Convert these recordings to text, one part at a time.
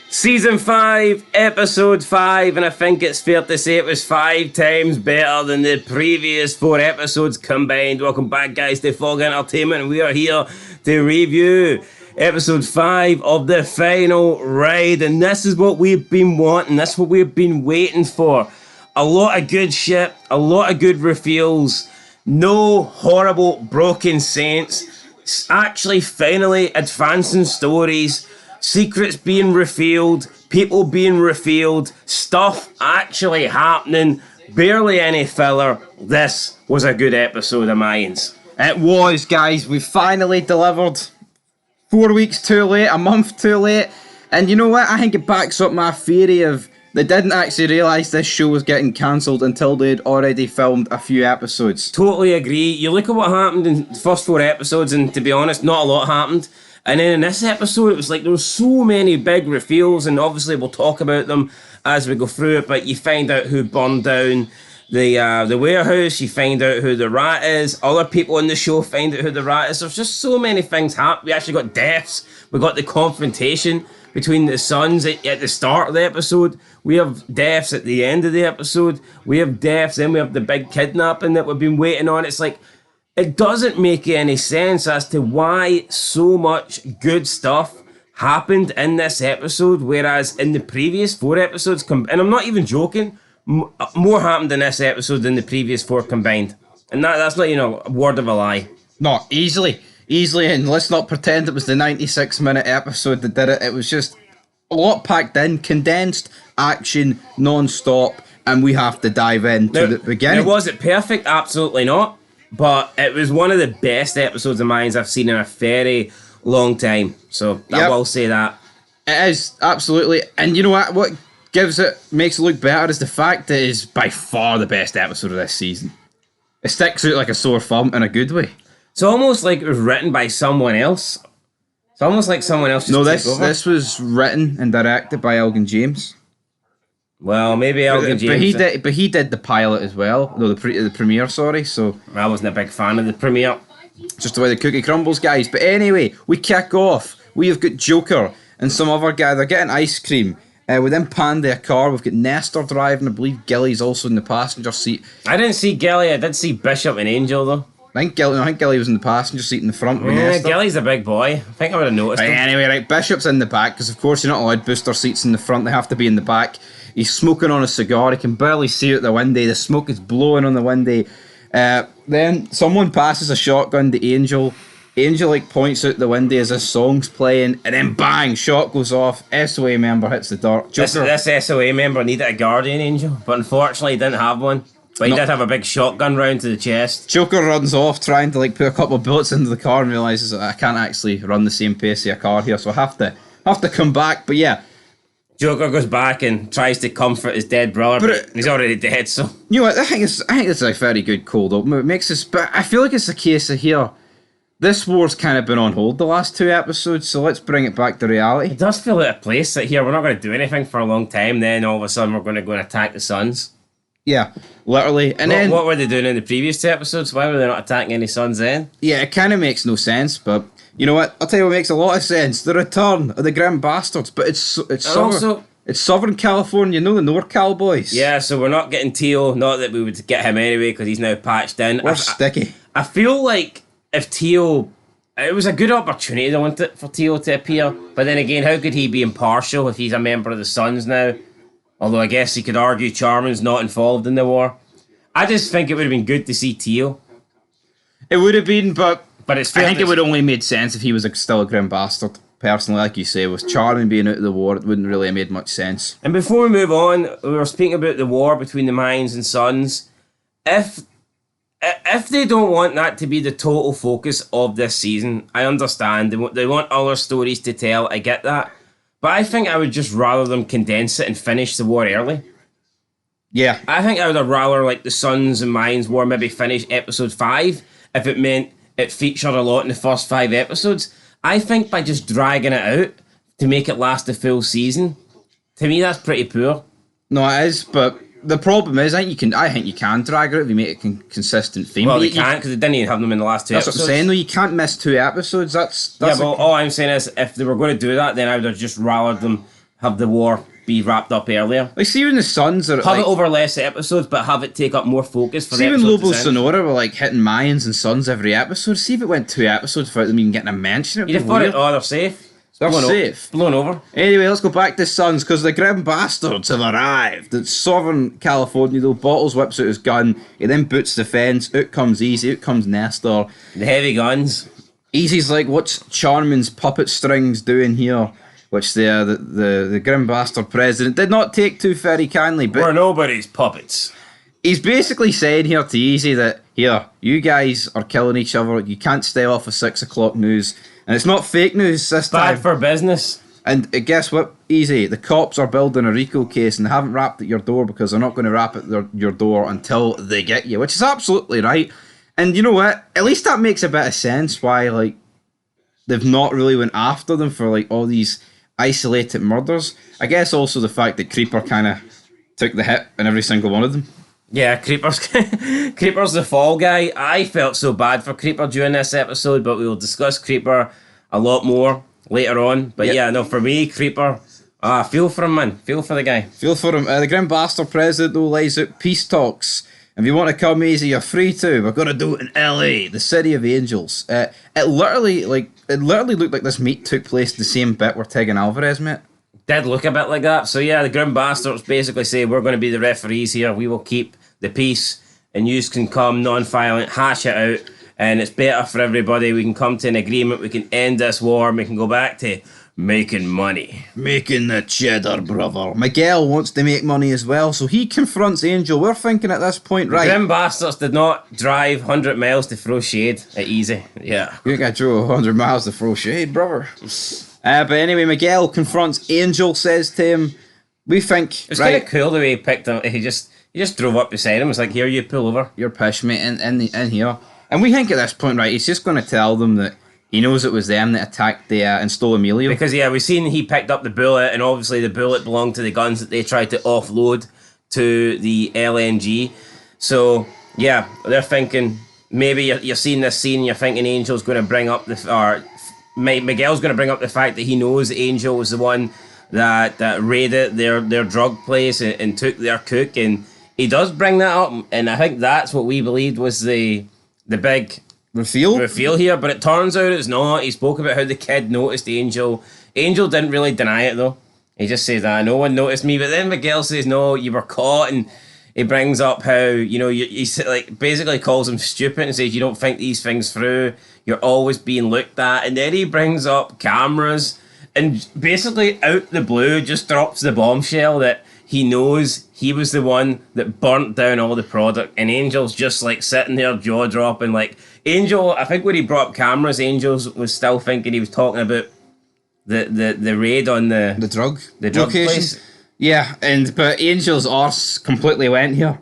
Season 5, Episode 5, and I think it's fair to say it was 5 times better than the previous 4 episodes combined. Welcome back, guys, to Fog Entertainment, and we are here to review Episode 5 of the final ride, and this is what we've been wanting, this is what we've been waiting for. A lot of good shit, a lot of good reveals, no horrible broken saints, actually finally advancing stories, secrets being revealed, people being revealed, stuff actually happening, barely any filler. This was a good episode of Mayans. It was, guys. We finally delivered. 4 weeks too late, a month too late. And you know what? I think it backs up my theory of they didn't actually realise this show was getting cancelled until they'd already filmed a few episodes. Totally agree. You look at what happened in the first 4 episodes, and to be honest, not a lot happened. And then in this episode, it was like there were so many big reveals, and obviously we'll talk about them as we go through it, but you find out who burned down the warehouse, you find out who the rat is, other people in the show find out who the rat is. There's just so many things happen. We actually got deaths, we got the confrontation between the sons at the start of the episode, we have deaths at the end of the episode, we have deaths, then we have the big kidnapping that we've been waiting on. It's like, it doesn't make any sense as to why so much good stuff happened in this episode, whereas in the previous 4 episodes, and I'm not even joking, more happened in this episode than the previous 4 combined. And that's not, a word of a lie. No, easily, and let's not pretend it was the 96-minute episode that did it. It was just a lot packed in, condensed, action, non-stop, and we have to dive into the beginning. Now, was it perfect? Absolutely not. But it was one of the best episodes of Mayans I've seen in a very long time. So I will say that. It is, absolutely. And you know what? What makes it look better is the fact that it is by far the best episode of this season. It sticks out like a sore thumb in a good way. It's almost like it was written by someone else. It's almost like someone else just took over. This was written and directed by Elgin James. Well, maybe Elgin James. But he did the pilot as well. No, the premiere, sorry. So I wasn't a big fan of the premiere. Just the way the cookie crumbles, guys. But anyway, we kick off. We have got Joker and some other guy. They're getting ice cream. We then pan their car. We've got Nestor driving. I believe Gilly's also in the passenger seat. I didn't see Gilly. I did see Bishop and Angel, though. I think Gilly was in the passenger seat in the front with Nestor. Gilly's a big boy. I think I would have noticed him. Anyway, Bishop's in the back, because of course you're not allowed booster seats in the front. They have to be in the back. He's smoking on a cigar. He can barely see out the window. The smoke is blowing on the window. Then someone passes a shotgun to Angel. Angel points out the window as this song's playing, and then bang, shot goes off. SOA member hits the dirt. This SOA member needed a guardian angel, but unfortunately he didn't have one. But he did have a big shotgun round to the chest. Joker runs off trying to put a couple of bullets into the car and realises I can't actually run the same pace of a car here, so I have to come back. But yeah, Joker goes back and tries to comfort his dead brother, but he's already dead. So you know what? I think it's a very good cold open. It makes us, but I feel like it's a case of here. This war's kind of been on hold the last 2 episodes, so let's bring it back to reality. It does feel out of place that here we're not going to do anything for a long time. Then all of a sudden we're going to go and attack the Suns. Yeah, literally. And what were they doing in the previous 2 episodes? Why were they not attacking any Suns then? Yeah, it kind of makes no sense, but you know what? I'll tell you what makes a lot of sense. The return of the Grim Bastards, but it's Southern California, the NorCal boys. Yeah, so we're not getting Teo. Not that we would get him anyway, because he's now patched in. We're sticky. I feel like if Teo... It was a good opportunity, I want it, for Teo to appear. But then again, how could he be impartial if he's a member of the Suns now? Although I guess he could argue Charman's not involved in the war. I just think it would have been good to see Teo. It would have been, but it's I think it would only made sense if he was still a Grim Bastard. Personally, like you say, with Charman being out of the war, it wouldn't really have made much sense. And before we move on, we were speaking about the war between the Mayans and Suns. If they don't want that to be the total focus of this season, I understand. They want other stories to tell, I get that. But I think I would just rather them condense it and finish the war early. Yeah. I think I would have rather the Suns and Mayans war maybe finish episode 5 if it meant it featured a lot in the first 5 episodes. I think by just dragging it out to make it last a full season, to me that's pretty poor. No, it is, but the problem is, I think you can drag it out if you make it a consistent theme. Well, they can't, because they didn't even have them in the last 2 episodes. That's what I'm saying, though. You can't miss 2 episodes. That's yeah, but all I'm saying is, if they were going to do that, then I would have just rallied them have the war be wrapped up earlier. Like, see when the Suns are Have it over less episodes, but have it take up more focus for the see when episode Lobo to end. Sonora were like hitting Mayans and Suns every episode. See if it went 2 episodes without them even getting a mention. It'd You'd be have thought weird. they're safe. They're Blown safe. Blown over. Anyway, let's go back to Suns because the grim bastards have arrived. It's Southern California though. Bottles whips out his gun. He then boots the fence. Out comes Easy. Out comes Nestor. The heavy guns. Easy's like, what's Charman's puppet strings doing here? Which the grim bastard president did not take too very kindly. But We're nobody's puppets. he's basically saying here to Easy that, here, you guys are killing each other. You can't stay off of 6 o'clock news. And it's not fake news this time. Bad for business. And guess what, Easy? The cops are building a RICO case and they haven't rapped at your door because they're not going to rap at your door until they get you, which is absolutely right. And you know what? At least that makes a bit of sense why, like, they've not really went after them for, like, all these isolated murders. I guess also the fact that Creeper kind of took the hit in every single one of them. Yeah, Creeper's the fall guy. I felt so bad for Creeper during this episode, but we will discuss Creeper a lot more later on. But yeah, no, for me, Creeper, feel for him, man. Feel for the guy. Feel for him. The Grim Bastard president, though, lays out peace talks. If you want to come easy, you're free to. We're going to do it in LA, the city of angels. It literally looked like this meet took place the same bit where Tig and Alvarez met. Did look a bit like that. So yeah, the Grim Bastards basically say, we're going to be the referees here. We will keep the peace and you can come non-violent, hash it out, and it's better for everybody. We can come to an agreement. We can end this war and we can go back to making money. Making the cheddar, brother. Miguel wants to make money as well, so he confronts Angel. We're thinking at this point, right? Grim Bastards did not drive 100 miles to throw shade at Easy. Yeah. You got drove 100 miles to throw shade, brother. But anyway, Miguel confronts Angel, says to him, we think, It's kind of cool the way he picked him. He just drove up beside him. It's like, here, you pull over. You're pish, mate, in here. And we think at this point, right, he's just going to tell them that he knows it was them that attacked and stole Emilio. Because, yeah, we've seen he picked up the bullet, and obviously the bullet belonged to the guns that they tried to offload to the LNG. So, yeah, they're thinking, maybe you're seeing this scene, you're thinking Angel's going to bring up Miguel's going to bring up the fact that he knows Angel was the one that raided their drug place and took their cook, and he does bring that up, and I think that's what we believed was the big reveal here, but it turns out it's not. He spoke about how the kid noticed Angel. Angel didn't really deny it though. He just says, no one noticed me, but then Miguel says, no, you were caught, and he brings up how, he like basically calls him stupid and says, you don't think these things through, you're always being looked at, and then he brings up cameras, and basically out the blue just drops the bombshell that he knows he was the one that burnt down all the product, and Angel's just like sitting there jaw dropping. Like Angel, I think when he brought up cameras, Angel was still thinking he was talking about the raid on the drug location. Place. Yeah, but Angel's arse completely went here,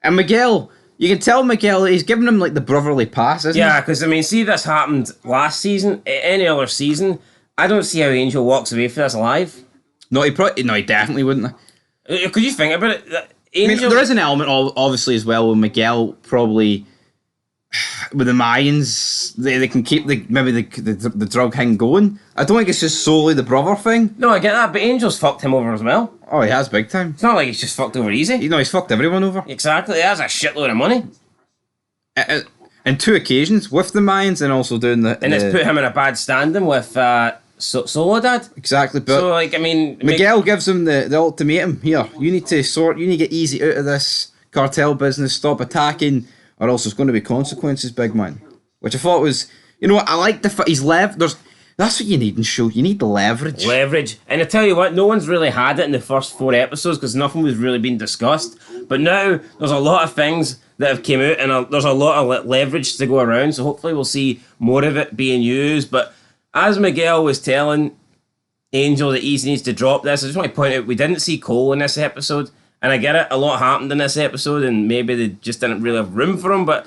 and Miguel. You can tell Miguel he's giving him like the brotherly pass, isn't he? Yeah, because I mean, see, this happened last season. Any other season, I don't see how Angel walks away from this alive. No, he definitely wouldn't. Could you think about it? Angel, I mean, there is an element, obviously, as well, with Miguel probably with the Mayans, they can keep the drug thing going. I don't think it's just solely the brother thing. No, I get that, but Angel's fucked him over as well. Oh, he has big time. It's not like he's just fucked over easy. He's fucked everyone over. Exactly, he has a shitload of money. On 2 occasions with the Mayans and also doing the... And it's put him in a bad standing with Soledad. Exactly, but... So, like, I mean... Miguel gives him the ultimatum. Here, you need to get Easy out of this cartel business, stop attacking, or else there's going to be consequences, big man. Which I thought was... You know what, I like the... He's That's what you need in show. You need the leverage. And I tell you what, no one's really had it in the first 4 episodes because nothing was really being discussed. But now there's a lot of things that have came out and there's a lot of leverage to go around. So hopefully we'll see more of it being used. But as Miguel was telling Angel that Easy needs to drop this, I just want to point out we didn't see Cole in this episode. And I get it, a lot happened in this episode and maybe they just didn't really have room for him. But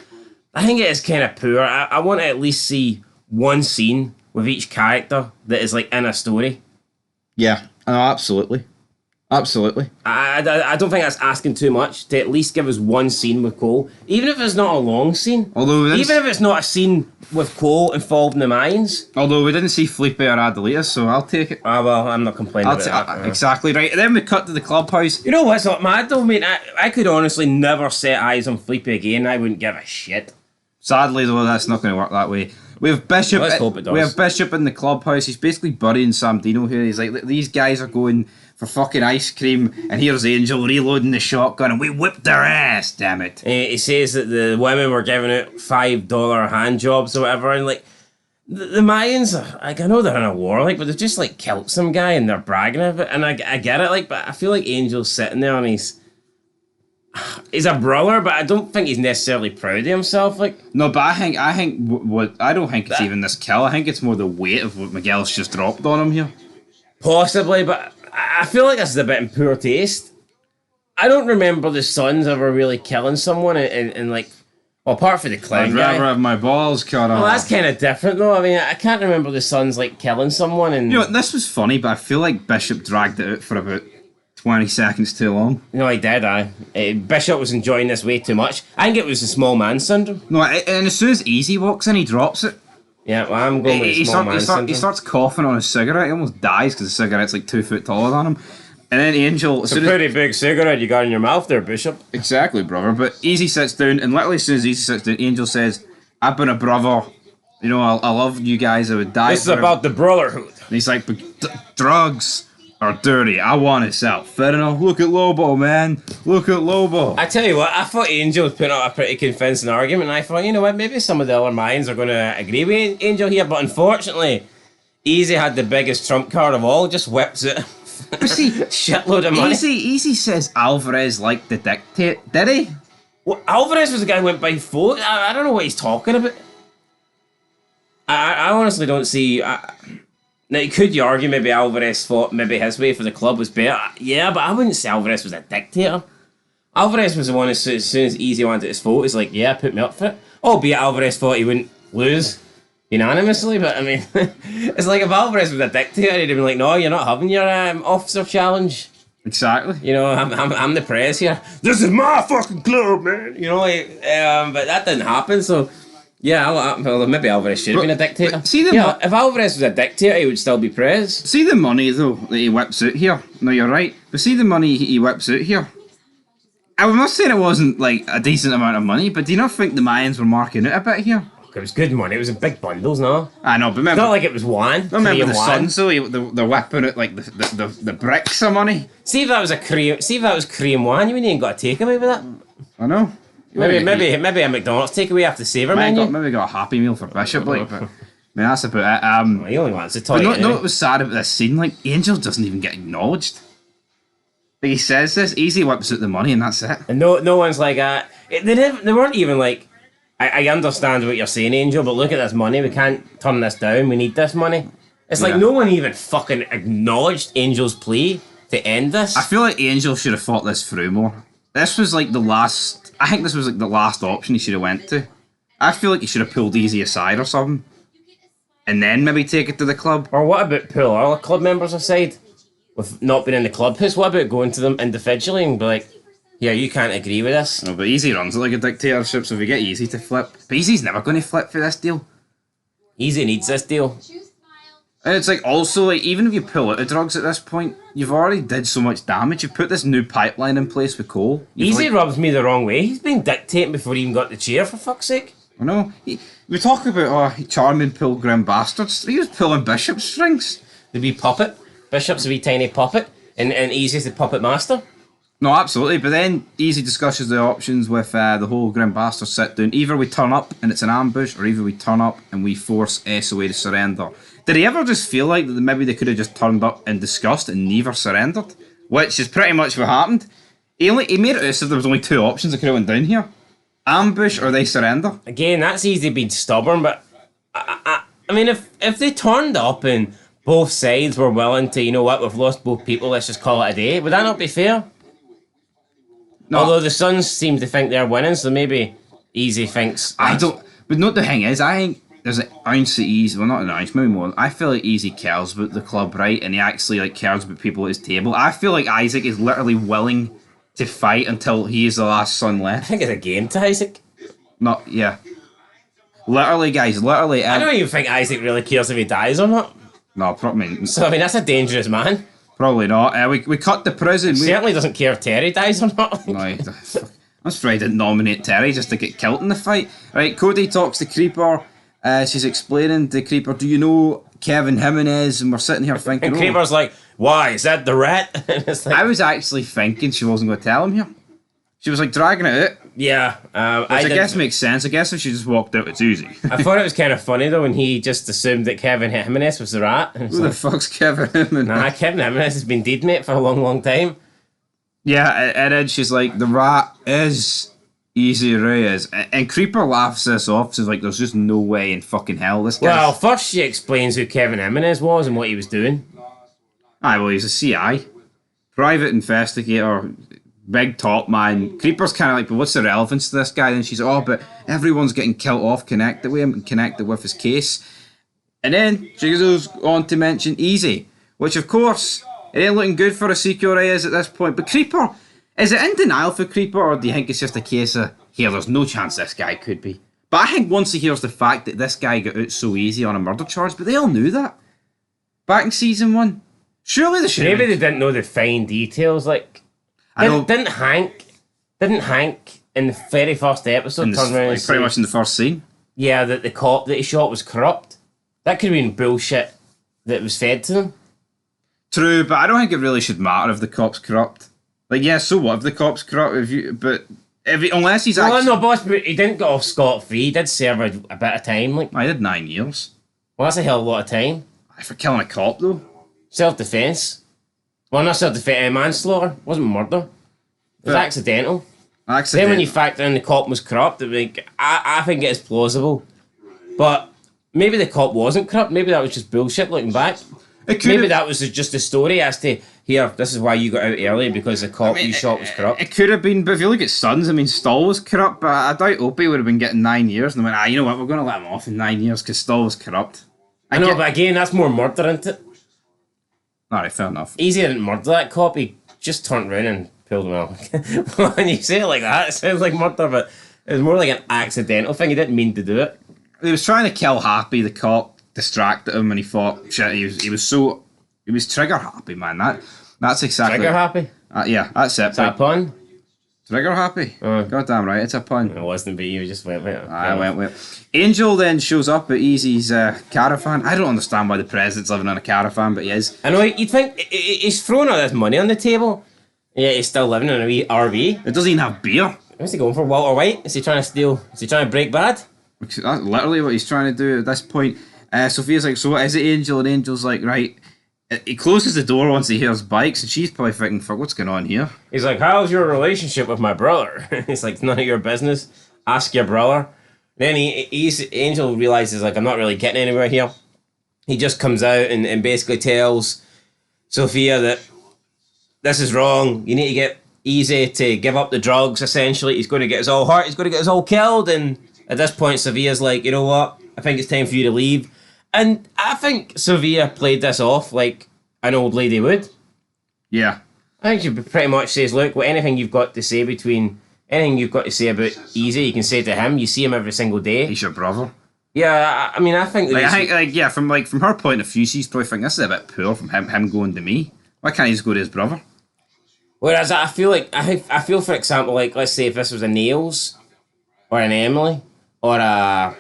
I think it is kind of poor. I want to at least see one scene with each character that is like in a story. Yeah, no, absolutely. Absolutely. I don't think that's asking too much to at least give us one scene with Cole, even if it's not a long scene. Even if it's not a scene with Cole involved in the Mayans. Although we didn't see Felipe or Adelita, so I'll take it. Ah, well, I'm not complaining about that. Exactly right. And then we cut to the clubhouse. You know what's not mad though, mate? I could honestly never set eyes on Felipe again. I wouldn't give a shit. Sadly, though, that's not going to work that way. We have Bishop. Let's hope it does. We have Bishop in the clubhouse. He's basically burying Sam Dino here. He's like, these guys are going for fucking ice cream, and here's Angel reloading the shotgun, and we whipped their ass. Damn it! He says that the women were giving out $5 hand jobs or whatever, and like the Mayans, like I know they're in a war, like, but they've just like killed some guy and they're bragging of it, and I get it, like, but I feel like Angel's sitting there and he's a brawler, but I don't think he's necessarily proud of himself. Like, no, but I think what I don't think it's even this kill. I think it's more the weight of what Miguel's just dropped on him here. Possibly, but I feel like this is a bit in poor taste. I don't remember the Sons ever really killing someone and like, well, apart from the clown I'd guy. rather have my balls cut off. Well, that's kind of different though. I mean, I can't remember the Sons like killing someone and. You know, this was funny, but I feel like Bishop dragged it out for about 20 seconds too long. No, he did, Bishop was enjoying this way too much. I think it was the small man syndrome. No, and as soon as Easy walks in, he drops it. Yeah, well, I'm going with the small man syndrome. He starts coughing on his cigarette. He almost dies because the cigarette's like 2 foot taller than him. And then Angel... It's a pretty big cigarette you got in your mouth there, Bishop. Exactly, brother. But Easy sits down, and literally as soon as Easy sits down, Angel says, I've been a brother. You know, I love you guys. I would die This is about the brotherhood. And he's like, but drugs are dirty. I want to sell. Fair enough. Look at Lobo, man. Look at Lobo. I tell you what, I thought Angel was putting out a pretty convincing argument, and I thought, you know what, maybe some of the other minds are going to agree with Angel here, but unfortunately, Easy had the biggest trump card of all, just whips it. But see, shitload of money. Easy says Alvarez liked the dictate. Did he? Well, Alvarez was the guy who went by foot. I don't know what he's talking about. I honestly don't see... Now, could you argue maybe Alvarez thought maybe his way for the club was better? Yeah, but I wouldn't say Alvarez was a dictator. Alvarez was the one as soon as Easy wanted his vote, he's like, yeah, put me up for it. Albeit Alvarez thought he wouldn't lose unanimously, but I mean, it's like if Alvarez was a dictator, he'd have been like, no, you're not having your officer challenge. Exactly. You know, I'm the press here. This is my fucking club, man. You know, like, but that didn't happen, so... Yeah, well, maybe Alvarez should have been a dictator. If Alvarez was a dictator, he would still be prez. See the money, though, that he whips out here. No, you're right. But see the money he whips out here. I'm not saying it wasn't, like, a decent amount of money, but do you not think the Mayans were marking out a bit here? It was good money. It was in big bundles, no? I know, but remember... It's not like it was one. Remember the Suns, though? They're whipping out, like, the bricks of money. See if that was Cream One, you wouldn't even got to take away with that. I know. Maybe a McDonald's takeaway after the Saver menu. Maybe got a Happy Meal for Bishop, like, but I mean, that's about it. Well, he only wants to toy. But no, what was sad about this scene? Like, Angel doesn't even get acknowledged. Like, he says this, Easy whips out the money, and that's it. And no one's like, they weren't even like, I understand what you're saying, Angel, but look at this money. We can't turn this down. We need this money. It's like no one even fucking acknowledged Angel's plea to end this. I feel like Angel should have thought this through more. This was like the last... I think this was like the last option he should have went to. I feel like he should have pulled Easy aside or something. And then maybe take it to the club. Or what about pull our club members aside? With not being in the clubhouse, what about going to them individually and be like, yeah, you can't agree with this? No, but Easy runs it like a dictatorship, so if we get Easy to flip... But Easy's never going to flip for this deal. Easy needs this deal. And it's like, also, like, even if you pull out the drugs at this point, you've already did so much damage. You've put this new pipeline in place with Cole. Easy rubs me the wrong way. He's been dictating before he even got the chair, for fuck's sake. I know. We talk about charming pilgrim bastards. He was pulling Bishop strings. The wee puppet. Bishop's a wee tiny puppet. And Easy's the puppet master. No, absolutely. But then Easy discusses the options with the whole Grim Bastard sit down. Either we turn up and it's an ambush, or either we turn up and we force SOA to surrender. Did he ever just feel like that maybe they could have just turned up and discussed and never surrendered? Which is pretty much what happened. He made it as if there was only two options that could have went down here. Ambush or they surrender. Again, that's Easy being stubborn, but I mean, if they turned up and both sides were willing to, you know what, we've lost both people, let's just call it a day, would that not be fair? No. Although the Suns seem to think they're winning, so maybe Easy thinks... I don't... But no, the thing is, I think there's an ounce of Easy, well, not an ounce, maybe more. I feel like Easy cares about the club, right? And he actually like cares about people at his table. I feel like Isaac is literally willing to fight until he is the last son I left. think it's a game to Isaac. Not, yeah. Literally, guys, literally. I don't even think Isaac really cares if he dies or not. No, probably, So, I mean, that's a dangerous man. probably not. We cut the prison. Certainly doesn't care if Terry dies or not. No, I'm surprised I didn't nominate Terry just to get killed in the fight. Right, Cody talks to Creeper. She's explaining to Creeper, do you know Kevin Jimenez? And we're sitting here thinking, And Creeper's like, why? Is that the rat? And it's like, I was actually thinking she wasn't going to tell him here. She was like dragging it out. yeah. I guess makes sense. I guess if she just walked out, it's easy. I thought it was kind of funny though when he just assumed that Kevin Jimenez was the rat. And it's Who like, the fuck's Kevin Jimenez? nah, Kevin Jimenez has been dead, mate, for a long, long time. Yeah, and then she's like, the rat is Easy Reyes. And Creeper laughs this off. She's like, there's just no way in fucking hell this guy. Well, first she explains who Kevin Jimenez was and what he was doing. Aye, well, he's a CI. Private investigator, big top man. Creeper's kind of like, but what's the relevance to this guy? And she's like, oh, but everyone's getting killed off connected with him and connected with his case. And then she goes on to mention Easy, which of course, it ain't looking good for a Ezekiel Reyes at this point. But Creeper, is it in denial for Creeper, or do you think it's just a case of, here, there's no chance this guy could be? But I think once he hears the fact that this guy got out so easy on a murder charge, but they all knew that. Back in season 1. Surely they should. Maybe they didn't know the fine details. Like, I know. didn't Hank in the very first episode turn around and Like, say, pretty much in the first scene. yeah, that the cop that he shot was corrupt? That could have been bullshit that was fed to them. True, but I don't think it really should matter if the cop's corrupt. Like, yeah, so what if the cop's corrupt? Unless he's Well, actually... no, boss, but he didn't get off scot-free. He did serve a bit of time. Like, I did 9 years. well, that's a hell of a lot of time. For killing a cop, though. Self-defense. Well, not self-defense, manslaughter. It wasn't murder. It was Yeah. accidental. Accident. Then when you factor in the cop was corrupt, I think it is plausible. But maybe the cop wasn't corrupt. Maybe that was just bullshit looking back. Maybe that was just a story as to, here, this is why you got out early, because the cop you shot was corrupt. It could have been, but if you look at Sons, I mean, Stoll was corrupt, but I doubt Opie would have been getting 9 years. And they went, you know what, we're going to let him off in 9 years because Stoll was corrupt. I know, but again, that's more murder, isn't it? Alright, fair enough. Easy didn't murder that cop, he just turned around and pulled him out. When you say it like that, it sounds like murder, but it was more like an accidental thing. He didn't mean to do it. He was trying to kill Happy, the cop distracted him, and he thought, shit, he was trigger happy, man. That's exactly... Trigger happy? Yeah, that's it. Is that a pun? Trigger happy? Goddamn right, it's a pun. It wasn't, but you just went with it. I went with Angel then shows up at Easy's caravan. I don't understand why the president's living in a caravan, but he is. I know, you'd think he's throwing all this money on the table. Yeah, he's still living in a wee RV. It doesn't even have beer. What's he going for? Walter White? Is he trying to steal? Is he trying to break bad? That's literally what he's trying to do at this point. Sophia's like, so what is it, Angel? And Angel's like, right. He closes the door once he hears bikes, and she's probably thinking, fuck, what's going on here? He's like, how's your relationship with my brother? He's like, none of your business. Ask your brother. Then Angel realizes, like, I'm not really getting anywhere here. He just comes out and basically tells Sophia that this is wrong. You need to get Easy to give up the drugs, essentially. He's going to get us all hurt. He's going to get us all killed. And at this point, Sophia's like, you know what? I think it's time for you to leave. And I think Sophia played this off like an old lady would. Yeah. I think she pretty much says, look, anything you've got to say about Easy, you can say to him. You see him every single day. He's your brother. Yeah, I mean, I think... from her point of view, she's probably thinking, this is a bit poor from him going to me. Why can't he just go to his brother? Whereas I feel, for example, like, let's say if this was a Nails, or an Emily, or a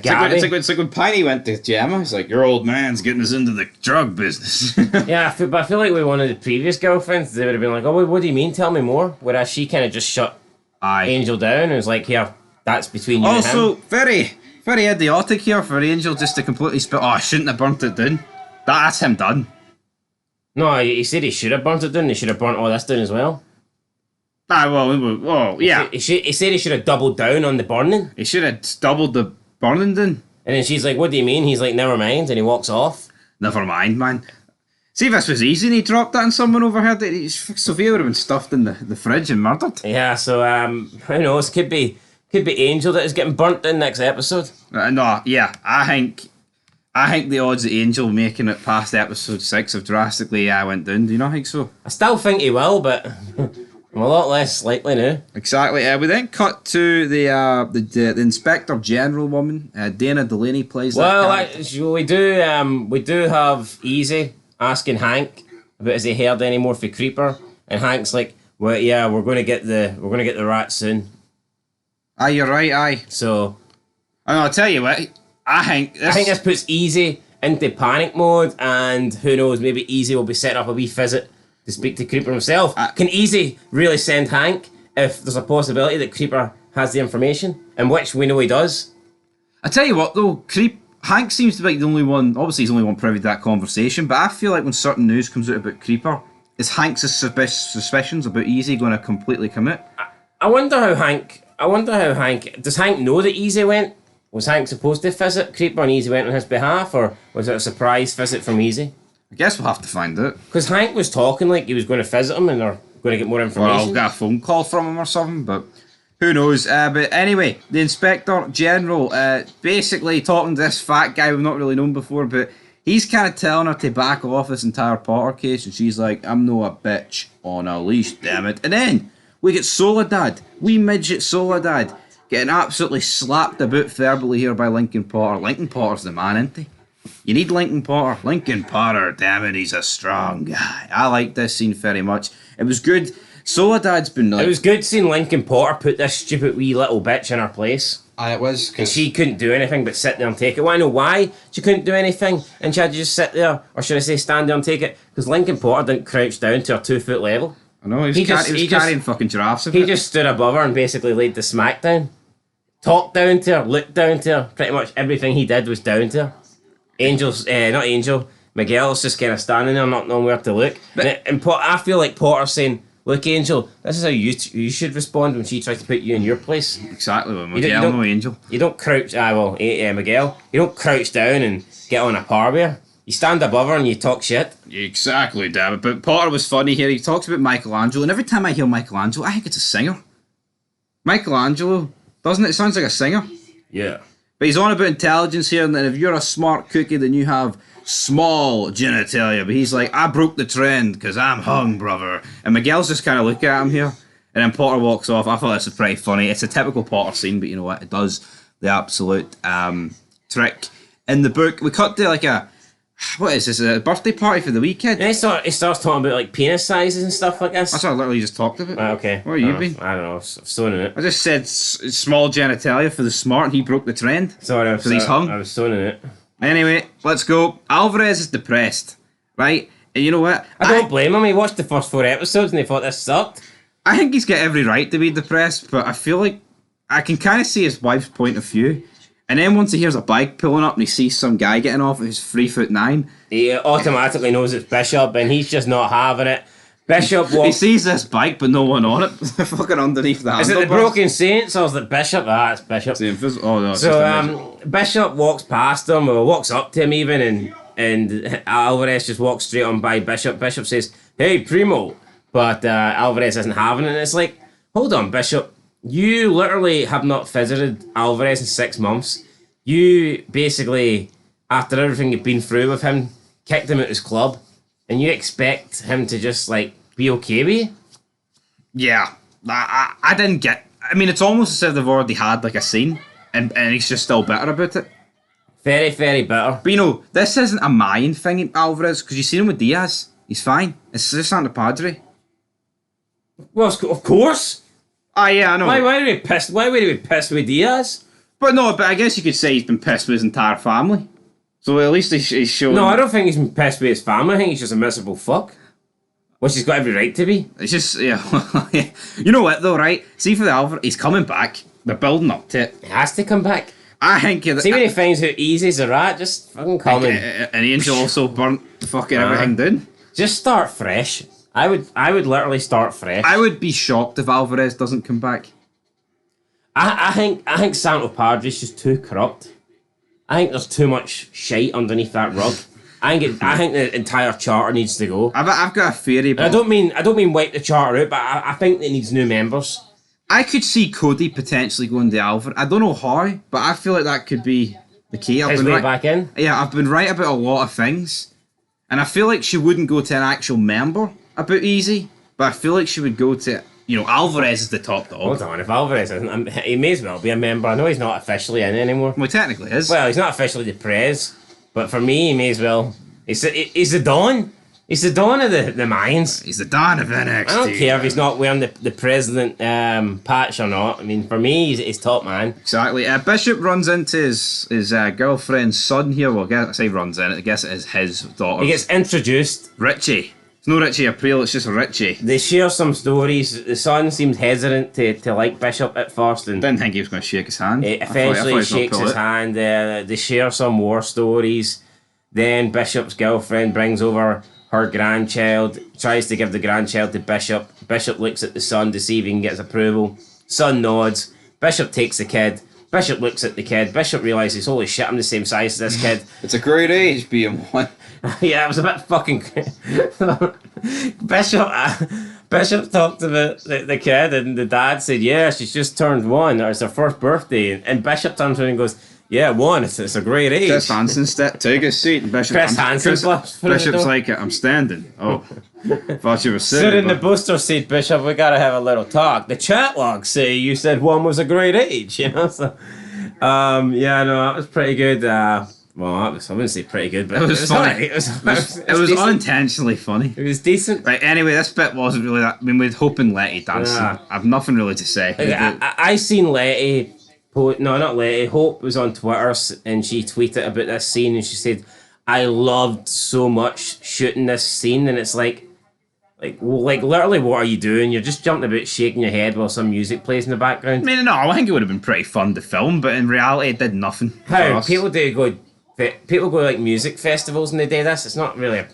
Gabby. It's like when Piney went to Gemma, he's like, your old man's getting us into the drug business. Yeah, but I feel like with one of the previous girlfriends, they would have been like, oh, what do you mean? Tell me more. Whereas she kind of just shut Angel down and was like, here, that's between you and him. Also, very, very idiotic here for Angel just to completely spit, I shouldn't have burnt it down. That's him done. No, he said he should have burnt it down. He should have burnt all this down as well. Yeah. He said he should have doubled down on the burning. He should have doubled the burning down. And then she's like, what do you mean? He's like, never mind. And he walks off. Never mind, man. See if this was easy and he dropped that and someone overheard it. Sophia would have been stuffed in the fridge and murdered. Yeah, so, who knows? Could be Could be Angel that is getting burnt in next episode. No, yeah, I think the odds of Angel making it past episode 6 have drastically went down. Do you not think so? I still think he will, but I'm a lot less likely now. Exactly. We then cut to the Inspector General woman, Dana Delaney plays that character. We do have Easy asking Hank about has he heard any more for Creeper, and Hank's like, well, yeah, we're gonna get the rat soon. Aye, you're right. Aye. So, and I'll tell you what, I think this puts Easy into panic mode, and who knows, maybe Easy will be setting up a wee visit to speak to Creeper himself. Can Easy really send Hank if there's a possibility that Creeper has the information, and which we know he does? I tell you what though, Hank seems to be the only one. Obviously, he's the only one privy to that conversation. But I feel like when certain news comes out about Creeper, is Hank's suspicions about Easy going to completely commit? I wonder how Hank. Does Hank know that Easy went? Was Hank supposed to visit Creeper and Easy went on his behalf, or was it a surprise visit from Easy? I guess we'll have to find out. Because Hank was talking like he was going to visit him and they're going to get more information. Or I'll get a phone call from him or something, but who knows. But anyway, the Inspector General basically talking to this fat guy we've not really known before, but he's kind of telling her to back off this entire Potter case, and she's like, I'm no a bitch on a leash, damn it. And then we get Soledad, wee midget Soledad, getting absolutely slapped about verbally here by Lincoln Potter. Lincoln Potter's the man, isn't he? You need Lincoln Potter. Lincoln Potter, damn it, he's a strong guy. I like this scene very much. It was good. Soledad's been like... It was good seeing Lincoln Potter put this stupid wee little bitch in her place. Aye, it was. And she couldn't do anything but sit there and take it. Well, I know why she couldn't do anything and she had to just sit there, or should I say stand there and take it, because Lincoln Potter didn't crouch down to her 2 foot level. I know, he was carrying fucking giraffes. He just stood above her and basically laid the smack down. Talked down to her, looked down to her. Pretty much everything he did was down to her. Miguel's just kind of standing there, not knowing where to look. I feel like Potter's saying, look, Angel, this is how you should respond when she tries to put you in your place. Exactly, well, Miguel, no Angel. You don't crouch, Miguel, you don't crouch down and get on a par with her. You stand above her and you talk shit. Exactly, damn it. But Potter was funny here. He talks about Michelangelo, and every time I hear Michelangelo, I think it's a singer. Michelangelo, doesn't it? It sounds like a singer. Yeah. But he's on about intelligence here, and then if you're a smart cookie, then you have small genitalia. But he's like, I broke the trend because I'm hung, brother. And Miguel's just kind of looking at him here, and then Potter walks off. I thought this was pretty funny. It's a typical Potter scene, but you know what? It does the absolute trick. In the book, we cut to like what is this, a birthday party for the weekend? And he starts talking about like penis sizes and stuff like this. That's what I literally just talked about. Okay. Where have you been? I don't know. I've stoning it. I just said small genitalia for the smart, and he broke the trend. Sorry, he's hung. I was stoning it. Anyway, let's go. Alvarez is depressed, right? And you know what? I don't blame him. He watched the first 4 episodes and he thought this sucked. I think he's got every right to be depressed, but I feel like I can kind of see his wife's point of view. And then once he hears a bike pulling up and he sees some guy getting off who's 3'9", he automatically knows it's Bishop, and he's just not having it. Bishop walks... He sees this bike but no one on it. Fucking underneath the handlebars. Is it the Broken Saints or is it Bishop? It's Bishop. Oh no. So Bishop walks past him, or walks up to him even, and Alvarez just walks straight on by Bishop. Bishop says, "Hey, Primo," but Alvarez isn't having it. And it's like, hold on, Bishop. You literally have not visited Alvarez in 6 months. You basically, after everything you've been through with him, kicked him out his club, and you expect him to just like be okay with you? Yeah, I didn't get. I mean, it's almost as if they've already had like a scene, and he's just still bitter about it. Very, very bitter. But you know, this isn't a Mayan thing in Alvarez, because you seen him with Diaz. He's fine. It's just Santa Padre. Well, of course. Ah, yeah, I know. Why would he be pissed? Why would he be pissed with Diaz? But I guess you could say he's been pissed with his entire family. So at least he's showing... No, I don't think he's been pissed with his family. I think he's just a miserable fuck. Which he's got every right to be. It's just, yeah. You know what, though, right? See, for the Alvarez, he's coming back. They're building up to it. He has to come back. I think... See when he finds how easy as a rat, just fucking come in. And Angel also burnt fucking everything down. Just start fresh. I would literally start fresh. I would be shocked if Alvarez doesn't come back. I think Santo Padre's just too corrupt. I think there's too much shite underneath that rug. I think the entire charter needs to go. I've got a theory. But I don't mean wipe the charter out, but I think it needs new members. I could see Cody potentially going to Alvarez. I don't know how, but I feel like that could be the key. His way back in? Yeah, I've been right about a lot of things. And I feel like she wouldn't go to an actual member about Easy, but I feel like she would go to, Alvarez is the top dog. Hold on, if Alvarez isn't, he may as well be a member. I know he's not officially in anymore. Well, technically is. Well, he's not officially the Prez, but for me, he may as well. He's the Don. He's the Don of the Mayans. He's the Don of NXT. I don't care if he's not wearing the president patch or not. I mean, for me, he's top man. Exactly. Bishop runs into his girlfriend's son here. Well, I say runs in it. I guess it is his daughter. He gets introduced. Richie. It's no Richie April, it's just Richie. They share some stories. The son seems hesitant to like Bishop at first. And didn't think he was going to shake his hand. Eventually he shakes his hand. They share some war stories. Then Bishop's girlfriend brings over her grandchild, tries to give the grandchild to Bishop. Bishop looks at the son to see if he can get his approval. Son nods. Bishop takes the kid. Bishop looks at the kid. Bishop realises, holy shit, I'm the same size as this kid. It's a great age being one. Yeah, it was a bit fucking... Bishop talked about the kid, and the dad said, yeah, she's just turned 1, or it's her first birthday. And Bishop turns around and goes, yeah, 1, it's a great age. Chris Hansen took his seat, and Bishop's like, I'm standing. Oh, thought you were sitting. Sit in the booster seat, Bishop, we gotta have a little talk. The chat logs say you said 1 was a great age, So, yeah, no, that was pretty good. Well, I wouldn't say pretty good, but it was funny. Right. It was unintentionally funny. It was decent. Right, anyway, this bit wasn't really that... I mean, we'd Hope and Letty dancing. I've nothing really to say. I seen Letty... No, not Letty. Hope was on Twitter and she tweeted about this scene and she said, I loved so much shooting this scene, and it's like literally, what are you doing? You're just jumping about shaking your head while some music plays in the background. I mean, no, I think it would have been pretty fun to film, but in reality it did nothing. How? People go like music festivals and they do this. It's not really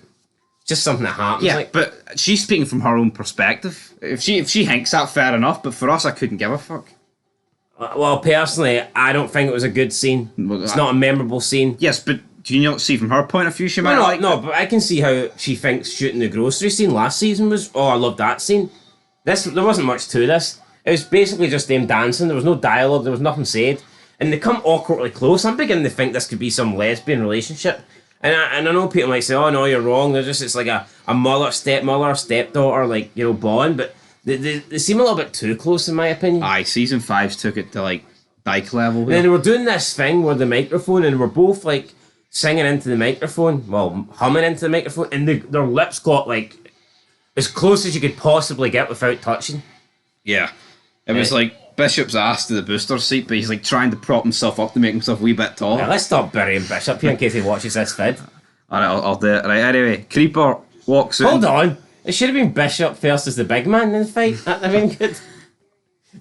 just something that happens. Yeah, but she's speaking from her own perspective. If she thinks that, fair enough, but for us, I couldn't give a fuck. Well, personally, I don't think it was a good scene. It's not a memorable scene. Yes, but do you not see from her point of view she might like No, but I can see how she thinks shooting the grocery scene last season was, I love that scene. There wasn't much to this. It was basically just them dancing. There was no dialogue. There was nothing said. And they come awkwardly close. I'm beginning to think this could be some lesbian relationship. And I know people might say, oh no, you're wrong. It's like a mother, stepdaughter, bond. But they seem a little bit too close in my opinion. Aye, season 5 took it to dyke level. And they were doing this thing where the microphone, and we're both singing into the microphone, humming into the microphone, and their lips got as close as you could possibly get without touching. Yeah. It was Bishop's ass to the booster seat, but he's trying to prop himself up to make himself a wee bit taller. Yeah, let's stop burying Bishop here in case he watches this vid. Alright, I'll do it. Right, anyway, Creeper walks in. Hold on. It should have been Bishop first as the big man in the fight. That'd have been good.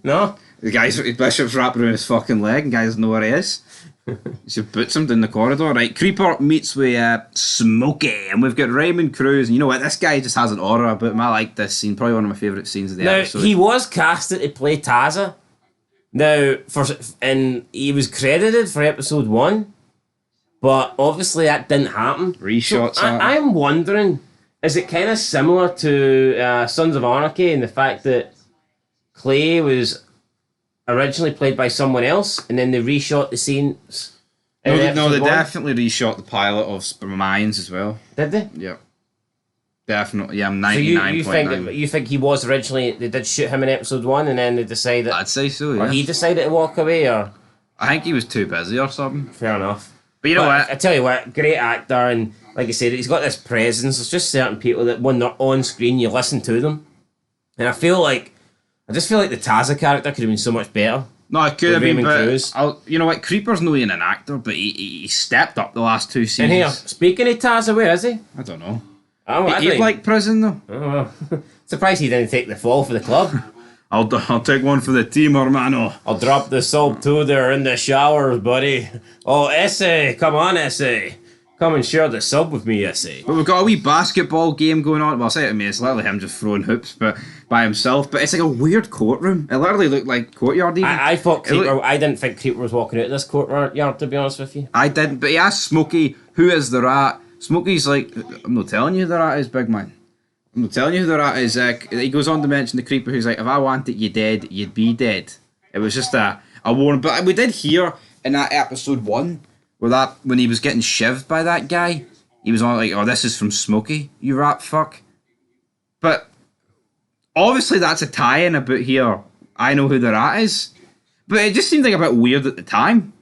No? Bishop's wrapped around his fucking leg, and guy doesn't know where he is. She boots him down the corridor. Right, Creeper meets with Smokey, and we've got Raymond Cruz, and you know what, this guy just has an aura about him. I like this scene, probably one of my favourite scenes of the episode. Now, he was casted to play Taza. Now, and he was credited for episode 1, but obviously that didn't happen. Reshots. So I'm wondering, is it kind of similar to Sons of Anarchy in the fact that Clay was originally played by someone else, and then they reshot the scenes? No, they definitely reshot the pilot of Mayans as well. Did they? Yeah. Definitely, yeah, I'm 99.9. So you think he was originally, they did shoot him in episode 1 and then they decided... I'd say so, yeah. Or he decided to walk away, or... I think he was too busy or something. Fair enough. But you know what? I tell you what, great actor, and like I said, he's got this presence. There's just certain people that when they're on screen, you listen to them. And I just feel like the Taza character could have been so much better. No, it could have been, but you know what? Creeper's not even an actor, but he stepped up the last 2 seasons. And here, speaking of Taza, where is he? I don't know. He'd like prison though. Oh, surprised he didn't take the fall for the club. I'll take one for the team, hermano. I'll drop the salt too there in the showers, buddy. Oh, Essay, come on, Essay. Come and share the sub with me, Essay. But we've got a wee basketball game going on. Well, say it to me, it's literally him just throwing hoops, but by himself. But it's like a weird courtroom. It literally looked like courtyard even. I thought Creeper. I didn't think Creeper was walking out of this courtyard, to be honest with you. I didn't, but he asked Smokey, who is the rat? Smokey's like, I'm not telling you the rat is, big man. I'm telling you who they're at is, he goes on to mention the creeper who's like, if I wanted you dead, you'd be dead. It was just a warning. But we did hear in that episode 1, when he was getting shivved by that guy, he was on like, oh, this is from Smokey, you rat fuck. But obviously that's a tie-in about here, I know who the rat is. But it just seemed like a bit weird at the time.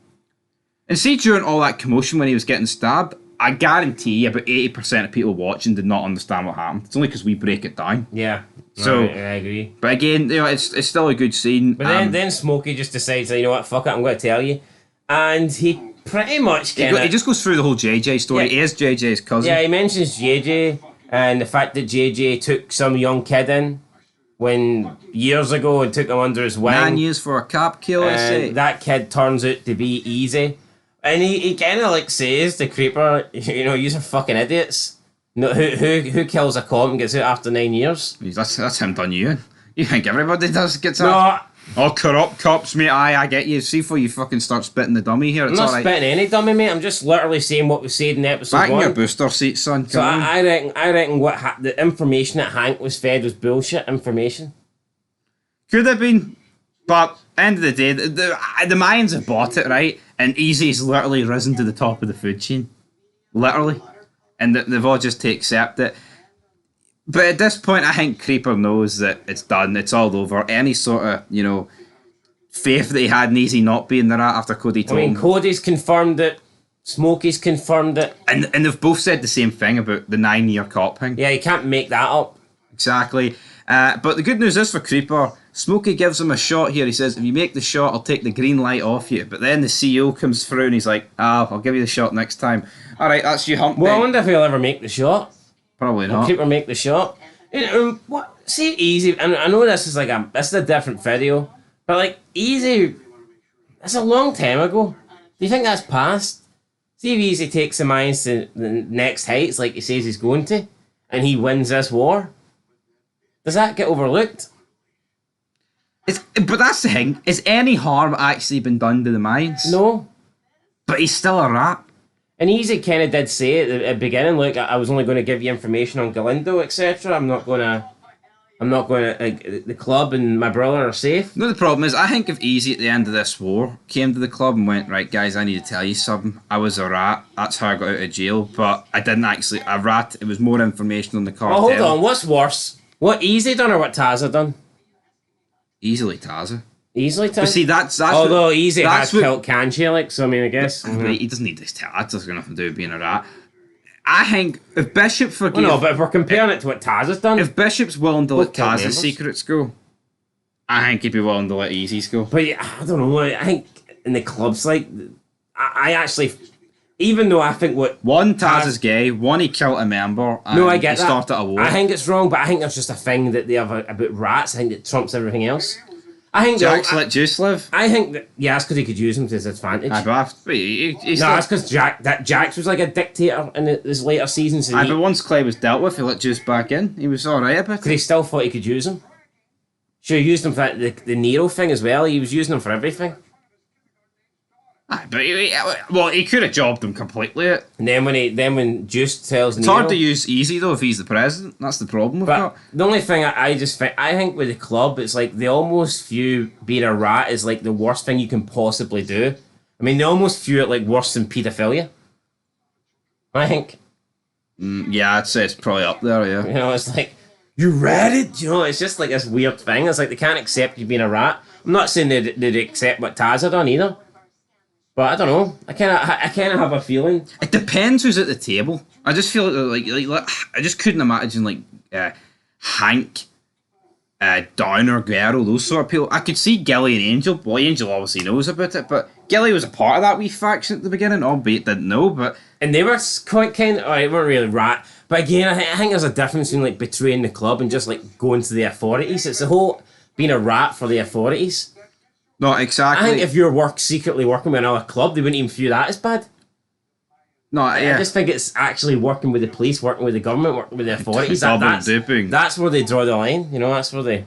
And see, during all that commotion when he was getting stabbed, I guarantee you about 80% of people watching did not understand what happened. It's only because we break it down. Yeah. So I agree. But again, it's still a good scene. But then Smokey just decides, you know what, fuck it, I'm going to tell you. And he pretty much he just goes through the whole JJ story. Yeah. He is JJ's cousin. Yeah, he mentions JJ and the fact that JJ took some young kid in years ago and took him under his wing. 9 years for a cop kill, I say. That kid turns out to be Easy. And he kind of like says to Creeper, you know, you're fucking idiots. No, who kills a cop and gets out after 9 years? That's him done you in. You think everybody gets out? Oh, corrupt cops, mate. I get you. See before you fucking start spitting the dummy here. I'm not spitting any dummy, mate. I'm just literally saying what was said in episode 1. Back in your booster seat, son. So I reckon the information that Hank was fed was bullshit information. Could have been, but end of the day, the Mayans have bought it, right? And Easy's literally risen to the top of the food chain. Literally. And they've all just to accept it. But at this point, I think Creeper knows that it's done. It's all over. Any sort of, you know, faith that he had in Easy not being the rat after Cody told him. Cody's confirmed it. Smokey's confirmed it. And they've both said the same thing about the 9-year cop thing. Yeah, you can't make that up. Exactly. But the good news is for Creeper, Smokey gives him a shot here. He says, if you make the shot, I'll take the green light off you. But then the CEO comes through and he's like, I'll give you the shot next time. All right, that's you, hump. Well, I wonder if he'll ever make the shot. Probably not. Will Creeper make the shot? You know, what? See, Easy, and I know this is a different video, but like, Easy, that's a long time ago. Do you think that's past? See if Easy takes the Mayans to the next heights like he says he's going to, and he wins this war. Does that get overlooked? But that's the thing. Has any harm actually been done to the Mayans? No. But he's still a rat. And Easy kind of did say at the beginning, like, I was only going to give you information on Galindo, etc. I'm not going to, the club and my brother are safe. No, the problem is, I think if Easy at the end of this war came to the club and went, right, guys, I need to tell you something. I was a rat. That's how I got out of jail. But I didn't actually, a rat. It was more information on the cartel. Oh, hold on. What's worse? What Easy done or what Taza done? Easily Taza. Easily Taza? But see, that's although what, Easy has killed Kanchi, like, so I mean, I guess. But he doesn't need this. That doesn't got nothing to do with being a rat. I think if Bishop forgave... Well, no, but if we're comparing it to what Taza's done... If Bishop's willing to let Taz's secrets go, I think he'd be willing to let Easy's go. But yeah, I don't know. I think in the clubs, like, I actually... Even though I think what... One, Taz is gay. One, he killed a member. And no, I get he started a war. I think it's wrong, but I think there's just a thing that they have about rats. I think it trumps everything else. I think Jack's let Juice live. I think that, yeah, that's because he could use him to his advantage. But that's because Jax was like a dictator in his later seasons. But once Clay was dealt with, he let Juice back in. He was alright about it. Because he still thought he could use him. Sure, he used him for the Nero thing as well. He was using him for everything. But he could have jobbed him completely. And then when Juice tells Nero... It's hard to use Easy, though, if he's the president. That's the problem with that. The only thing I think with the club, it's like they almost view being a rat as like the worst thing you can possibly do. I mean, they almost view it like worse than paedophilia. I think. Yeah, I'd say it's probably up there, yeah. You know, it's like, you ratted? You know, it's just like this weird thing. It's like they can't accept you being a rat. I'm not saying they'd accept what Taz had done either. But I don't know. I kind of have a feeling. It depends who's at the table. I just feel like I just couldn't imagine like Hank, Downer, Guerrero, those sort of people. I could see Gilly and Angel. Well, Angel obviously knows about it, but Gilly was a part of that wee faction at the beginning, albeit didn't know. But and they were quite kind of. They weren't really rat. But again, I think there's a difference between like betraying the club and just like going to the authorities. It's the whole being a rat for the authorities. No, exactly. I think if you're secretly working with another club, they wouldn't even view that as bad. No, yeah. I just think it's actually working with the police, working with the government, working with the authorities. That's where they draw the line. You know, that's where they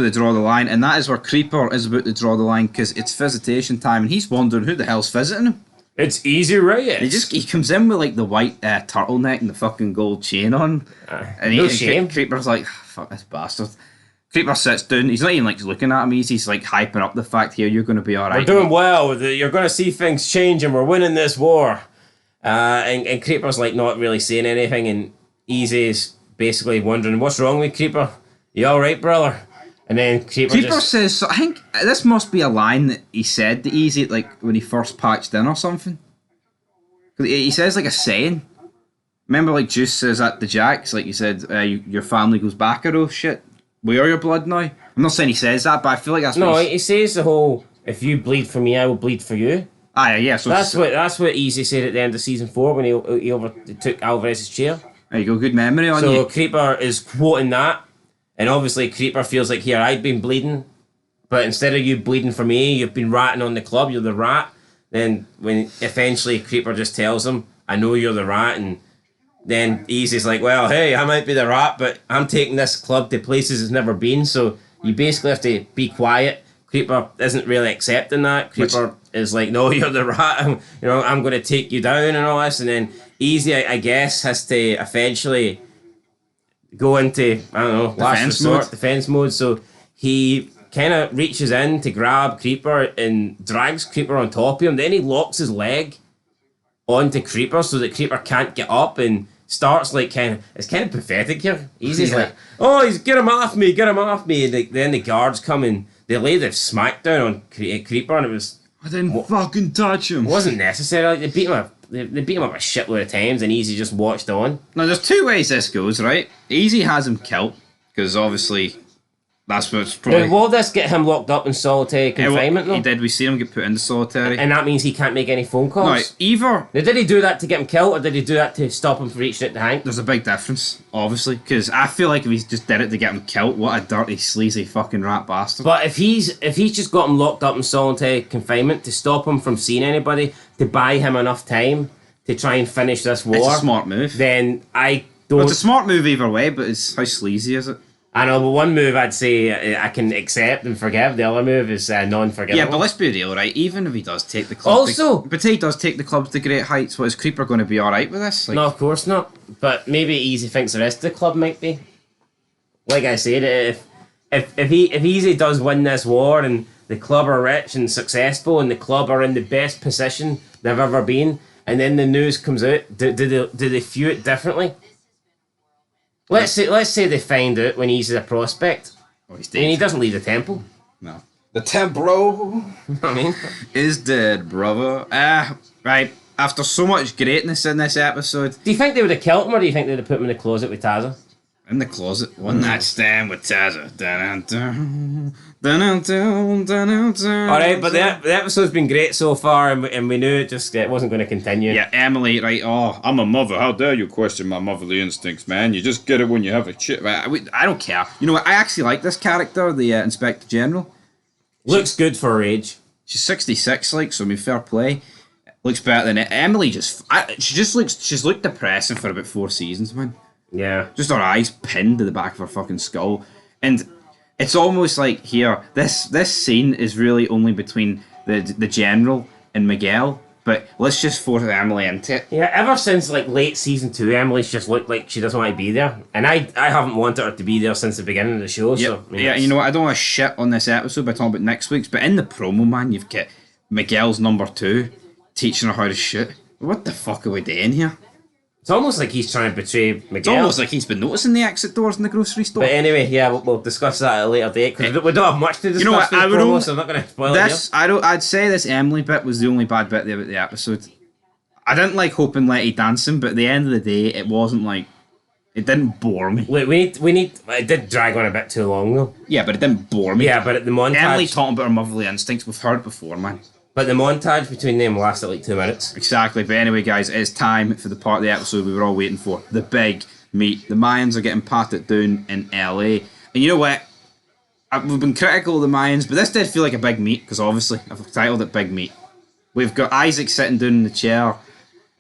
draw the line, and that is where Creeper is about to draw the line because it's visitation time, and he's wondering who the hell's visiting him. It's easy, right? He comes in with like the white turtleneck and the fucking gold chain on, and no shame. Creeper's like, fuck this bastard. Creeper sits down. He's not even like looking at him. He's like hyping up the fact here you're going to be all right. We're doing well. You're going to see things change, and we're winning this war. And Creeper's like not really saying anything, and Easy's basically wondering what's wrong with Creeper. You all right, brother? And then Creeper says, so I think this must be a line that he said to Easy like when he first patched in or something. He says like a saying. Remember, like Juice says at the Jacks, like he said, your family goes back or oh shit. We are your blood now. I'm not saying he says that, but I feel like that's no. He says the whole "if you bleed for me, I will bleed for you." Yeah. So that's what Easy said at the end of season 4 when he overtook Alvarez's chair. There you go. Good memory on you. So Creeper is quoting that, and obviously Creeper feels like here I've been bleeding, but instead of you bleeding for me, you've been ratting on the club. You're the rat. Then when eventually Creeper just tells him, "I know you're the rat," and then Easy's like, well, hey, I might be the rat, but I'm taking this club to places it's never been, so you basically have to be quiet. Creeper isn't really accepting that. Creeper is like, no, you're the rat. I'm going to take you down and all this. And then Easy, I guess, has to eventually go into, I don't know, last resort, defense mode. So he kind of reaches in to grab Creeper and drags Creeper on top of him. Then he locks his leg onto Creeper so that Creeper can't get up and starts like it's kind of pathetic here. Easy's like, oh, get him off me. And then the guards come and they lay the smackdown on Creeper, and it was, I didn't fucking touch him. It wasn't necessary. Like, they beat him up a shitload of times, and Easy just watched on. Now there's two ways this goes, right? Easy has him killed because obviously that's what's probably. Now, will this get him locked up in solitary confinement? He did. We see him get put into solitary, and that means he can't make any phone calls. No, either. Now, did he do that to get him killed, or did he do that to stop him from reaching out to Hank? There's a big difference, obviously, because I feel like if he just did it to get him killed, what a dirty, sleazy fucking rat bastard. But if he's just got him locked up in solitary confinement to stop him from seeing anybody, to buy him enough time to try and finish this war, it's a smart move. Then I don't. Well, it's a smart move either way, but it's how sleazy is it? I know, but one move I'd say I can accept and forgive. The other move is non-forgivable. Yeah, but let's be real, right? Even if he does take the club, but he does take the clubs to great heights. What, is Creeper going to be all right with this? No, of course not. But maybe Easy thinks the rest of the club might be. Like I said, if Easy does win this war and the club are rich and successful and the club are in the best position they've ever been, and then the news comes out, do they view it differently? Let's say they find out when he's a prospect. Oh, he's dead. And he doesn't leave the temple. No. The temple is dead, brother. Right. After so much greatness in this episode. Do you think they would have killed him, or do you think they'd have put him in the closet with Taza? In the closet. One night stand with Taza. Alright, but the episode's been great so far, and we knew it wasn't going to continue. Yeah, Emily, right, I'm a mother. How dare you question my motherly instincts, man? You just get it when you have a chip. I don't care. You know what? I actually like this character, the Inspector General. Looks good for her age. She's 66, like, so I mean, fair play. Looks better than it. Emily she's looked depressing for about 4 seasons, man. Yeah. Just her eyes pinned to the back of her fucking skull. And it's almost like here, this scene is really only between the General and Miguel, but let's just force Emily into it. Yeah, ever since like late season 2, Emily's just looked like she doesn't want to be there. And I haven't wanted her to be there since the beginning of the show. Yep. So yeah, you know what, I don't want to shit on this episode by talking about next week's, but in the promo, man, you've got Miguel's number 2 teaching her how to shoot. What the fuck are we doing here? It's almost like he's trying to betray Miguel. It's almost like he's been noticing the exit doors in the grocery store. But anyway, yeah, we'll discuss that at a later date, because we don't have much to discuss. You know what, so I'm not going to spoil it here. I'd say this Emily bit was the only bad bit about the episode. I didn't like Hope and Letty dancing, but at the end of the day, it wasn't like... It didn't bore me. Wait, we need... It did drag on a bit too long, though. Yeah, but it didn't bore me. Yeah, but at the montage... Emily talking about her motherly instincts, we've heard before, man. But the montage between them lasted like 2 minutes. Exactly, but anyway, guys, it's time for the part of the episode we were all waiting for. The big meet. The Mayans are getting patted down in LA. And you know what? We've been critical of the Mayans, but this did feel like a big meet, because obviously I've titled it Big Meet. We've got Isaac sitting down in the chair,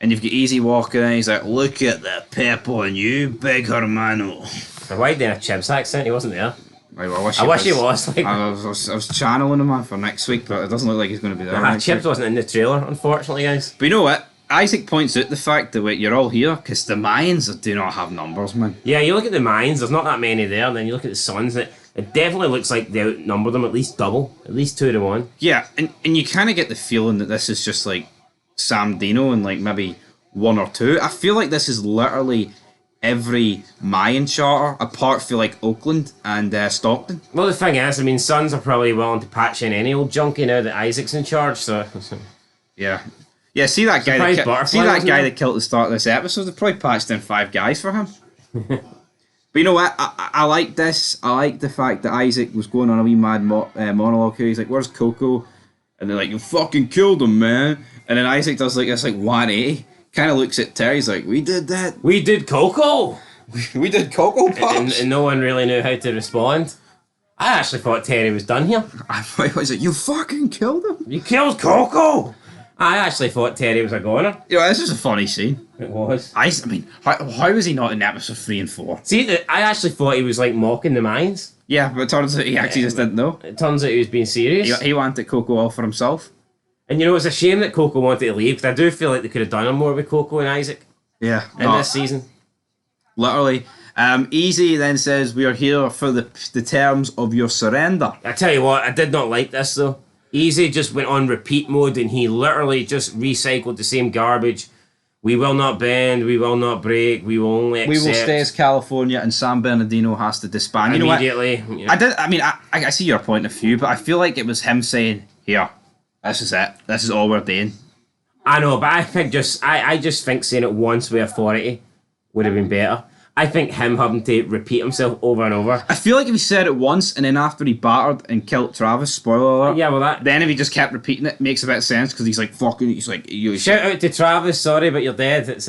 and you've got Easy walking in, he's like, look at the pep on you, big hermano. Why did he have a Chibs accent? He wasn't there. I wish he was. Like, I was channeling him, man, for next week, but it doesn't look like he's going to be there. Next Chips week. wasn't in the trailer, unfortunately, guys. But you know what? Isaac points out the fact that you're all here because the Mayans do not have numbers, man. Yeah, you look at the Mayans, there's not that many there, and then you look at the Suns, it definitely looks like they outnumber them at least double, at least 2-1. Yeah, and you kind of get the feeling that this is just like Sam Dino and like maybe 1 or 2. I feel like this is literally every Mayan charter apart from like Oakland and Stockton. Well, the thing is, I mean, Suns are probably willing to patch in any old junkie now that Isaac's in charge, so... Yeah. Yeah, see that guy that killed the start of this episode? They probably patched in 5 guys for him. But you know what? I like this. I like the fact that Isaac was going on a wee mad monologue here. He's like, "Where's Coco?" And they're like, "You fucking killed him, man." And then Isaac does like this 180. Kind of looks at Terry. He's like, "We did that. We did Coco." We did Coco Pops. And no one really knew how to respond. I actually thought Terry was done here. I thought he was like, "You fucking killed him. You killed Coco." I actually thought Terry was a goner. Yeah, this is a funny scene. It was. I mean, how was he not in episode 3 and 4? See, I actually thought he was like mocking the Mayans. Yeah, but it turns out he actually just didn't know. It turns out he was being serious. He wanted Coco all for himself. And you know, it's a shame that Coco wanted to leave, because I do feel like they could have done more with Coco and Isaac. Yeah. In this season. Literally. Easy then says, "We are here for the terms of your surrender." I tell you what, I did not like this though. Easy just went on repeat mode and he literally just recycled the same garbage. We will not bend, we will not break, we will only accept. We will stay as California, and San Bernardino has to disband. Immediately. You know what? I see your point of view, but I feel like it was him saying, "Here, this is it. This is all we're doing." I know, but I think I just think saying it once with authority would have been better. I think him having to repeat himself over and over. I feel like if he said it once and then after he battered and killed Travis, spoiler alert. Yeah, well then if he just kept repeating it, makes a bit of sense because he's like fucking. He's like, shout out to Travis. Sorry, but you're dead. It's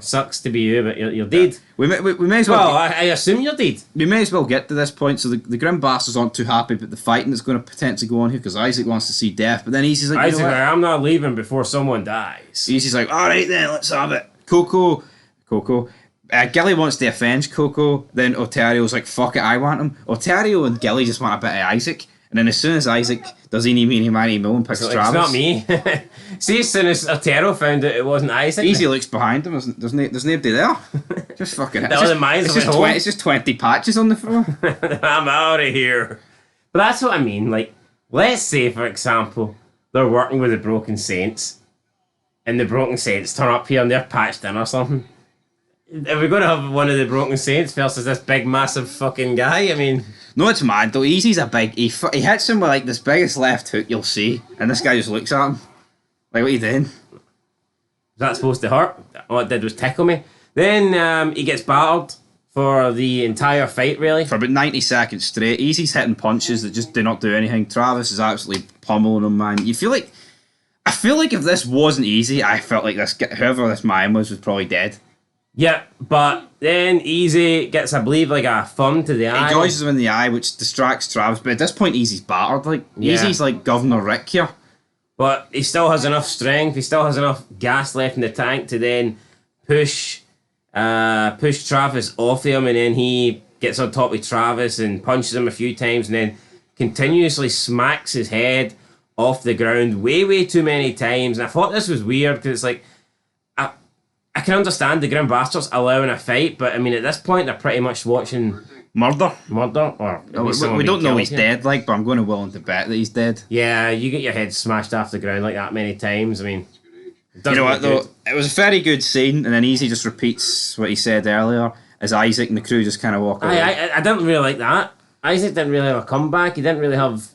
sucks to be you, but you're dead. We may as well. Well, I assume you're dead. We may as well get to this point. So the Grim Bastards aren't too happy about the fighting that's going to potentially go on here because Isaac wants to see death, but then Easy's like, Isaac's like, "I'm not leaving before someone dies." Easy's like, "All right then, let's have it." Coco. Gilly wants to avenge Coco, then Otario's like, "Fuck it, I want him." Otario and Gilly just want a bit of Isaac, and then as soon as Isaac does eeny, meeny, miny, moe and picks Travis. It's not me. See, as soon as Otario found out it wasn't Isaac. Easy looks behind him, there's nobody there. Just fucking it. It's just 20 patches on the floor. I'm out of here. But that's what I mean, like, let's say, for example, they're working with the Broken Saints, and the Broken Saints turn up here and they're patched in or something. Are we going to have one of the Broken Saints versus this big, massive fucking guy? I mean... No, it's mad, though. Easy's a big... He hits him with, like, this biggest left hook you'll see, and this guy just looks at him. Like, what are you doing? Is that supposed to hurt? All it did was tickle me. Then he gets battered for the entire fight, really. For about 90 seconds straight. Easy's hitting punches that just do not do anything. Travis is absolutely pummeling him, man. You feel like... I feel like if this wasn't Easy, I felt like whoever this man was probably dead. Yeah, but then Easy gets, I believe, like a thumb to the eye. He gouges him in the eye, which distracts Travis. But at this point, Easy's battered. Like, Easy's like Governor Rick here. But he still has enough strength. He still has enough gas left in the tank to then push Travis off him, and then he gets on top of Travis and punches him a few times, and then continuously smacks his head off the ground way too many times. And I thought this was weird because it's like, I can understand the Grim Bastards allowing a fight, but I mean, at this point, they're pretty much watching murder. Or we don't know he's dead, like, but I'm going to willing to bet that he's dead. Yeah, you get your head smashed off the ground like that many times. I mean, you know what though? It was a very good scene, and then Easy just repeats what he said earlier as Isaac and the crew just kind of walk away. I didn't really like that. Isaac didn't really have a comeback. He didn't really have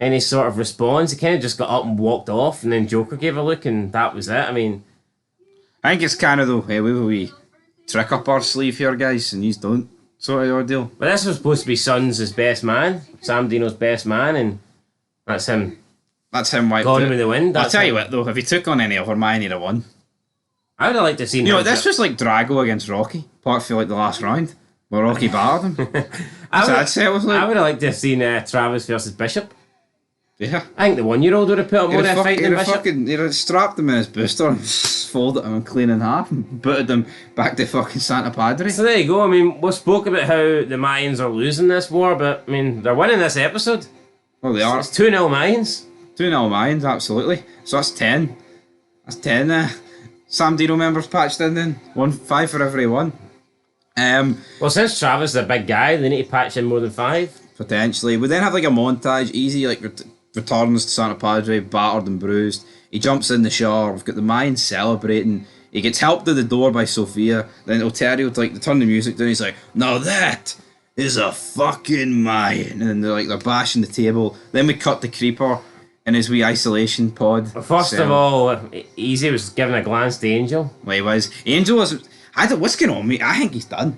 any sort of response. He kind of just got up and walked off, and then Joker gave a look, and that was it. I mean, I think it's kind of though, hey, we trick up our sleeve here, guys, and these don't sort of ordeal. But this was supposed to be Sons' best man, Sam Dino's best man, and that's him. That's him wiped Gone out. with the wind. I'll tell you what though, if he took on any other man, he'd have won. I would have liked to see. You know, this was like Drago against Rocky, apart from like the last round, where Rocky battered him. I would have liked to have seen Travis versus Bishop. Yeah. I think the 1-year-old would have put up more of a fight than Bishop. He'd have strapped him in his booster and folded him clean in half and booted him back to fucking Santa Padre. So there you go. I mean, we spoke about how the Mayans are losing this war, but I mean, they're winning this episode. Well, they are. It's 2-0 Mayans. 2-0 Mayans, absolutely. So that's 10. That's 10 Sam Dino members patched in then. 5 for every one. Well, since Travis is a big guy, they need to patch in more than 5. Potentially. We then have like a montage, easy like returns to Santa Padre, battered and bruised. He jumps in the shower. We've got the Mayans celebrating. He gets helped to the door by Sophia. Then Oterio, like, they turn the music down. He's like, "Now that is a fucking Mayan." And then they're bashing the table. Then we cut the Creeper in his wee isolation pod. First of all, Easy was giving a glance to Angel. Well, he was. Angel was. I don't. What's going on, mate? I think he's done.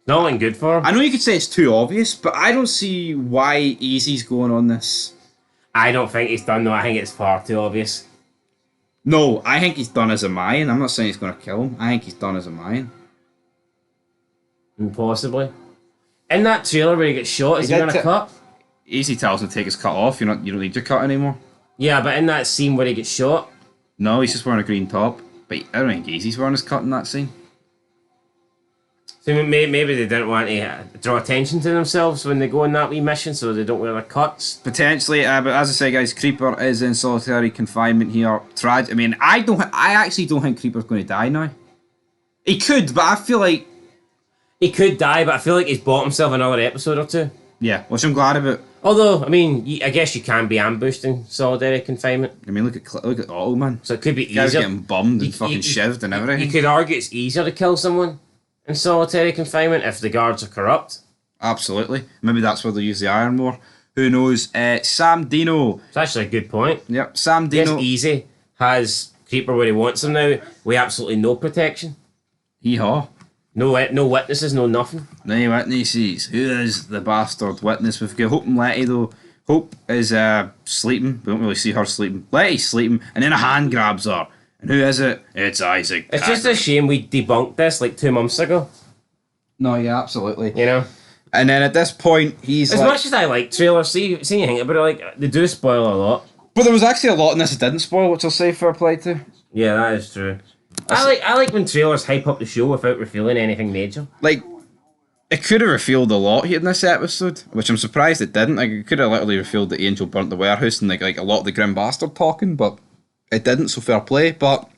Not looking good for him. I know you could say it's too obvious, but I don't see why Easy's going on this. I don't think he's done though. I think it's far too obvious. No, I think he's done as a Mayan. I'm not saying he's going to kill him. I think he's done as a Mayan. Possibly. In that trailer where he gets shot, is he wearing a cut? Easy tells him to take his cut off. You don't need your cut anymore. Yeah, but in that scene where he gets shot, no, he's just wearing a green top. But I don't think Easy's wearing his cut in that scene. so maybe they didn't want to draw attention to themselves when they go on that wee mission, so they don't wear their cuts. Potentially, but as I say, guys, Creeper is in solitary confinement here. I mean, I actually don't think Creeper's going to die now. He could, but I feel like he could die, but I feel like he's bought himself another episode or two. Yeah, which I'm glad about. Although, I mean, I guess you can be ambushed in solitary confinement. I mean, look at Otto, man. So it could be easier. Guys getting bummed and you, fucking shivved and everything. You could argue it's easier to kill someone in solitary confinement if the guards are corrupt. Absolutely. Maybe that's where they'll use the iron more. Who knows? Sam Dino. It's actually a good point. Yep, Sam Dino. Yes, Easy has Creeper where he wants him now. We absolutely no protection. Hee-haw. No witnesses, no nothing. No witnesses. Who is the bastard witness? We've got Hope and Letty though. Hope is sleeping. We don't really see her sleeping. Letty's sleeping, and then a hand grabs her. And who is it? It's Isaac. It's just a shame we debunked this like 2 months ago. No, yeah, absolutely. You know? And then at this point, he's as much as I like trailers, see you think about it, like, they do spoil a lot. But there was actually a lot in this that didn't spoil, which I'll say fair play to. Yeah, that is true. I like when trailers hype up the show without revealing anything major. Like, it could have revealed a lot here in this episode, which I'm surprised it didn't. Like, it could have literally revealed that Angel burnt the warehouse and like a lot of the Grim Bastard talking, but it didn't, so fair play. But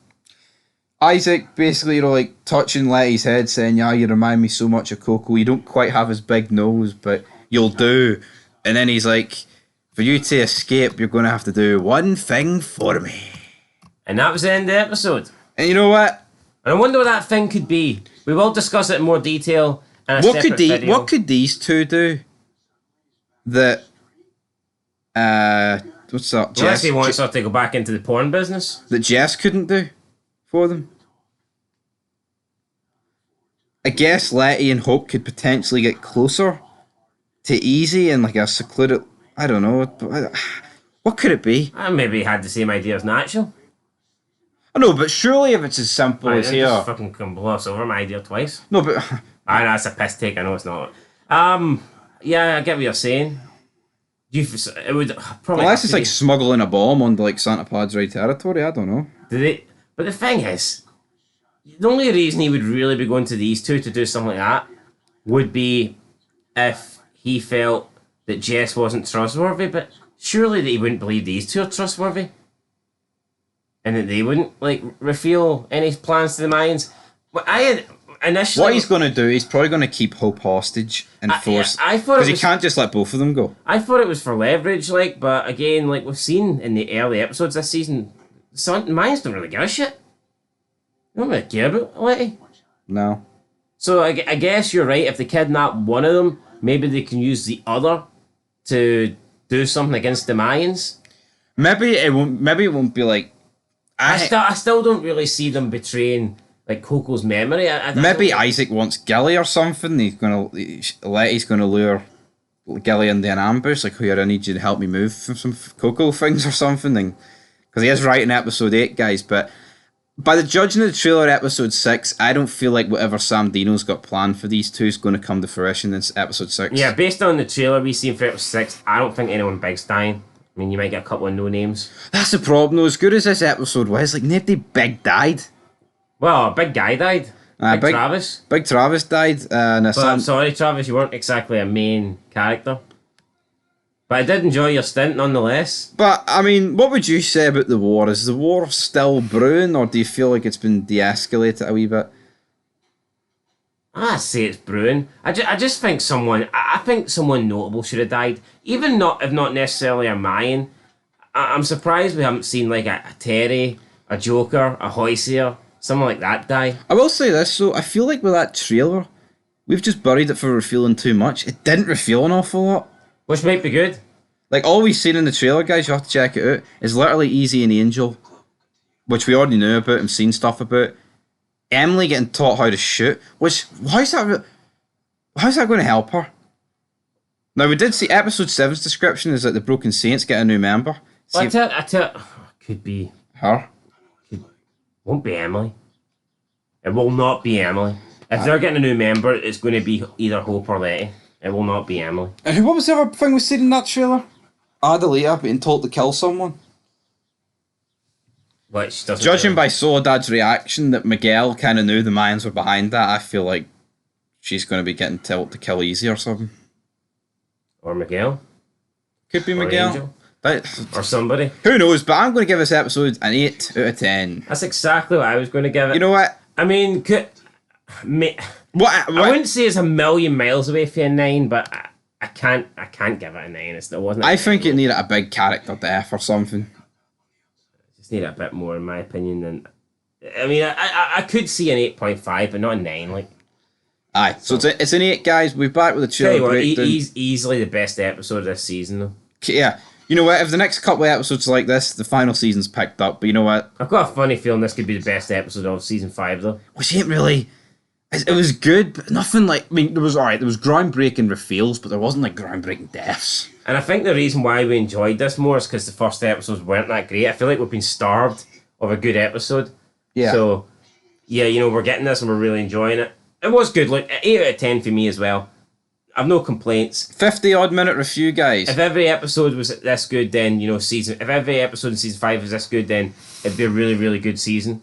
Isaac basically, like, touching Letty's head, saying, "Yeah, you remind me so much of Coco. You don't quite have his big nose, but you'll do." And then he's like, "For you to escape, you're going to have to do one thing for me." And that was the end of the episode. And you know what? And I wonder what that thing could be. We will discuss it in more detail in a separate video. What could these two do? That what's that? Unless he wants her to go back into the porn business. That Jess couldn't do for them. I guess Letty and Hope could potentially get closer to Easy in like a secluded. I don't know. What could it be? Maybe he had the same idea as Natural. I know, but surely if it's as simple as here. Just fucking gloss over my idea twice. No, but I know it's a piss take. I know it's not. Yeah, I get what you're saying. It would probably. Unless it's like smuggling a bomb onto like Santa Padre territory. I don't know. Did it? But the thing is, the only reason he would really be going to these two to do something like that would be if he felt that Jess wasn't trustworthy. But surely that he wouldn't believe these two are trustworthy. And that they wouldn't like reveal any plans to the Mayans. But I had initially. What he's going to do, he's probably going to keep Hope hostage and force. I thought because he can't just let both of them go. I thought it was for leverage, like, but again, like we've seen in the early episodes this season, Mayans don't really give a shit. They don't really care about Letty. No. So I guess you're right. If they kidnap one of them, maybe they can use the other to do something against the Mayans. Maybe it won't be like. I still don't really see them betraying like Coco's memory. Maybe Isaac wants Gilly or something. Letty's gonna lure Gilly into an ambush. Like, here, I need you to help me move some Coco things or something. Because he is writing episode 8, guys. But by the judging of the trailer, episode 6, I don't feel like whatever Sam Dino's got planned for these two is going to come to fruition in episode 6. Yeah, based on the trailer we've seen for episode 6, I don't think anyone big's dying. I mean, you might get a couple of no names. That's the problem though. As good as this episode was, like nobody big died. Well, a big guy died. Big Travis. Big Travis died. And But I'm sorry, Travis, you weren't exactly a main character. But I did enjoy your stint nonetheless. But, I mean, what would you say about the war? Is the war still brewing, or do you feel like it's been de-escalated a wee bit? I say it's brewing. I just think I think someone notable should have died. Even not if not necessarily a Mayan. I'm surprised we haven't seen like a Terry, a Joker, a Hoysier, someone like that die. I will say this, though. I feel like with that trailer, we've just buried it for revealing too much. It didn't reveal an awful lot. Which might be good. Like, all we've seen in the trailer, guys, you have to check it out, is literally Easy and Angel, which we already knew about and seen stuff about. Emily getting taught how to shoot, which, how's that going to help her? Now, we did see episode 7's description is that the Broken Saints get a new member. Well, I tell could be her. Won't be Emily. It will not be Emily. If they're getting a new member, it's going to be either Hope or Letty. It will not be Emily. And what was the other thing we seen in that trailer? Adelita being told to kill someone. Which doesn't Judging by Soledad's reaction that Miguel kind of knew the Mayans were behind that, I feel like she's going to be getting told to kill Easy or something. Or Miguel. Could be or Miguel. Angel. But, or somebody. Who knows, but I'm going to give this episode an 8 out of 10. That's exactly what I was going to give it. You know what? I mean, What? I wouldn't say it's a million miles away from a 9, but I can't give it a 9. It wasn't. I think it needed a big character death or something. Just need a bit more, in my opinion. Than I mean, I could see an 8.5, but not a 9. Like, aye, so it's an 8, guys. We're back with a tell you trailer what, breakdown. he's easily the best episode of this season, though. Yeah, you know what? If the next couple of episodes are like this, the final season's picked up. But you know what? I've got a funny feeling this could be the best episode of season 5, though. Which ain't really. It was good, but nothing like. I mean, there was alright. There was groundbreaking reveals, but there wasn't like groundbreaking deaths. And I think the reason why we enjoyed this more is because the first episodes weren't that great. I feel like we've been starved of a good episode. Yeah. So, yeah, you know, we're getting this and we're really enjoying it. It was good. Like 8 out of 10 for me as well. I've no complaints. 50-odd minute review, guys. If every episode was this good, then, you know, if every episode in season 5 was this good, then it'd be a really, really good season.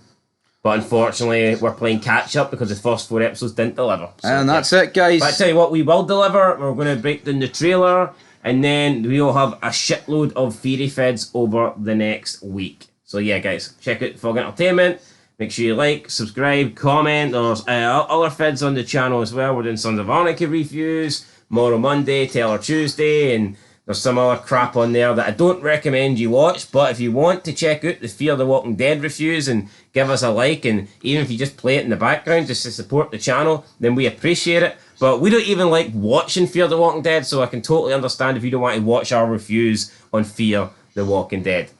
But unfortunately, we're playing catch-up because the first 4 episodes didn't deliver. So, And that's it, guys. But I tell you what, we will deliver. We're going to break down the trailer, and then we'll have a shitload of Fairy Feds over the next week. So yeah, guys, check out Fog Entertainment. Make sure you like, subscribe, comment. There's other Feds on the channel as well. We're doing Sons of Anarchy reviews, Morrow Monday, Taylor Tuesday, and there's some other crap on there that I don't recommend you watch, but if you want to check out the Fear the Walking Dead reviews and give us a like, and even if you just play it in the background just to support the channel, then we appreciate it. But we don't even like watching Fear the Walking Dead, so I can totally understand if you don't want to watch our reviews on Fear the Walking Dead.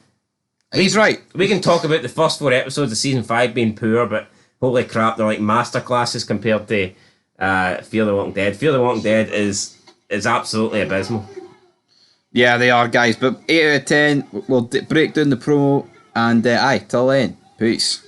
He's right. We can talk about the first 4 episodes of season 5 being poor, but holy crap, they're like masterclasses compared to Fear the Walking Dead. Fear the Walking Dead is absolutely abysmal. Yeah, they are, guys. But 8 out of 10, we'll break down the promo. And aye, till then, peace.